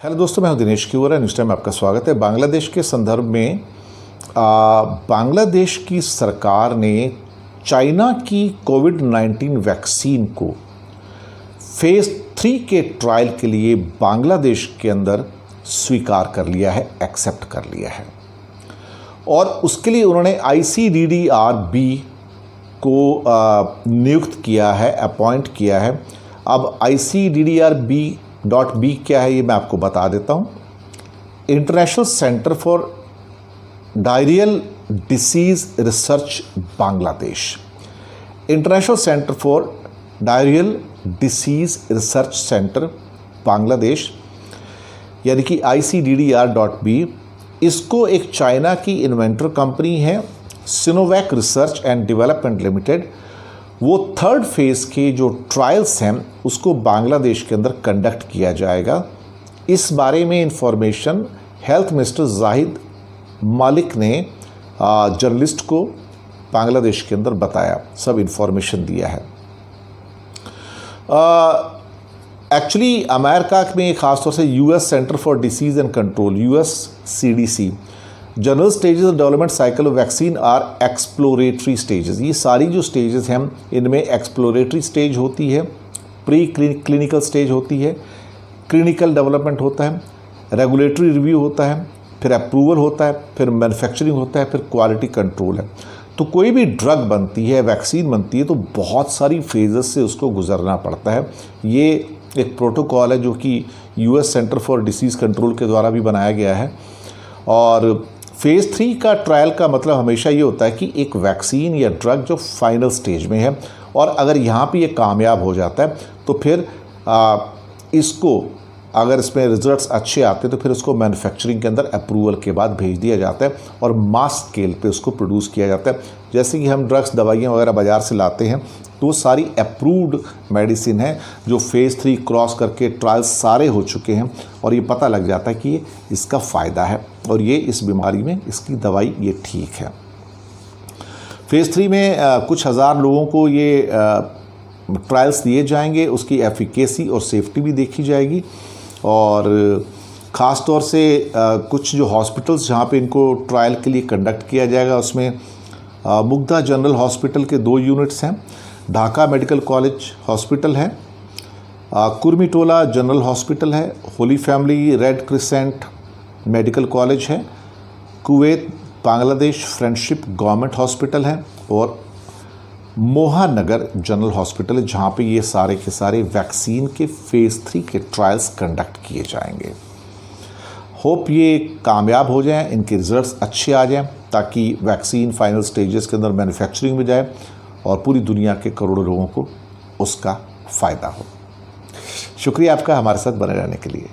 Hello दोस्तों, मैं हूं दिनेश किवरा। न्यूज़ टाइम में आपका स्वागत है। बांग्लादेश के संदर्भ में बांग्लादेश की सरकार ने चाइना की कोविड-19 वैक्सीन को फेज़ 3 के ट्रायल के लिए बांग्लादेश के अंदर स्वीकार कर लिया है, एक्सेप्ट कर लिया है। और उसके लिए उन्होंने ICDDR-B को नियुक्त किया है, अपॉइंट किया है। अब ICDDR-B क्या है ये मैं आपको बता देता हूँ। International centre for diarrhoeal disease research Bangladesh, international centre for diarrhoeal disease research centre Bangladesh यानी कि ICDDR-B, इसको एक चाइना की इन्वेंटर कंपनी है Sinovac research and development limited, वो थर्ड फेज़ के जो ट्रायल्स हैं उसको बांग्लादेश के अंदर कंडक्ट किया जाएगा। इस बारे में इंफॉर्मेशन हेल्थ मिनिस्टर जाहिद मालिक ने जर्नलिस्ट को बांग्लादेश के अंदर बताया, सब इंफॉर्मेशन दिया है। एक्चुअली अमेरिका में ख़ासतौर से US centre for disease and control, US CDC, general stages of development cycle of vaccine are exploratory stages. ये सारी जो स्टेजेस हैं इनमें एक्सप्लोरेटरी स्टेज होती है, प्री क्लिनिकल स्टेज होती है, क्लिनिकल डेवलपमेंट होता है, रेगुलेटरी रिव्यू होता है, फिर अप्रूवल होता है, फिर मैन्युफैक्चरिंग होता है, फिर क्वालिटी कंट्रोल है। तो कोई भी ड्रग बनती है, वैक्सीन बनती है, तो बहुत सारी फेजेस से उसको गुजरना पड़ता है। ये एक प्रोटोकॉल है जो कि US centre for disease control के द्वारा भी बनाया गया है। और फेज़ 3 का ट्रायल का मतलब हमेशा ये होता है कि एक वैक्सीन या ड्रग जो फाइनल स्टेज में है और अगर यहाँ पे ये कामयाब हो जाता है तो फिर इसको, अगर इसमें रिजल्ट्स अच्छे आते हैं तो फिर उसको मैन्युफैक्चरिंग के अंदर अप्रूवल के बाद भेज दिया जाता है और मास स्केल पे उसको प्रोड्यूस किया जाता है। जैसे कि हम ड्रग्स, दवाइयाँ वगैरह बाज़ार से लाते हैं तो वो सारी अप्रूव्ड मेडिसिन है जो फेज़ 3 क्रॉस करके ट्रायल्स सारे हो चुके हैं और ये पता लग जाता है कि ये इसका फ़ायदा है और ये इस बीमारी में इसकी दवाई ये ठीक है। फेज़ 3 में कुछ हज़ार लोगों को ये ट्रायल्स दिए जाएंगे, उसकी एफिकेसी और सेफ्टी भी देखी जाएगी। और ख़ास तौर से कुछ जो हॉस्पिटल्स जहाँ पे इनको ट्रायल के लिए कंडक्ट किया जाएगा उसमें मुग्धा जनरल हॉस्पिटल के 2 यूनिट्स हैं, ढाका मेडिकल कॉलेज हॉस्पिटल है, कुर्मिटोला जनरल हॉस्पिटल है, Holy Family Red Crescent Medical College है, Kuwait Bangladesh Friendship Government Hospital है और मोहानगर जनरल हॉस्पिटल है जहाँ पे ये सारे के सारे वैक्सीन के फेज़ 3 के ट्रायल्स कंडक्ट किए जाएंगे। होप ये कामयाब हो जाएं, इनके रिजल्ट्स अच्छे आ जाएं ताकि वैक्सीन फाइनल स्टेजेस के अंदर मैन्युफैक्चरिंग में जाए और पूरी दुनिया के करोड़ों लोगों को उसका फ़ायदा हो। शुक्रिया आपका हमारे साथ बने रहने के लिए।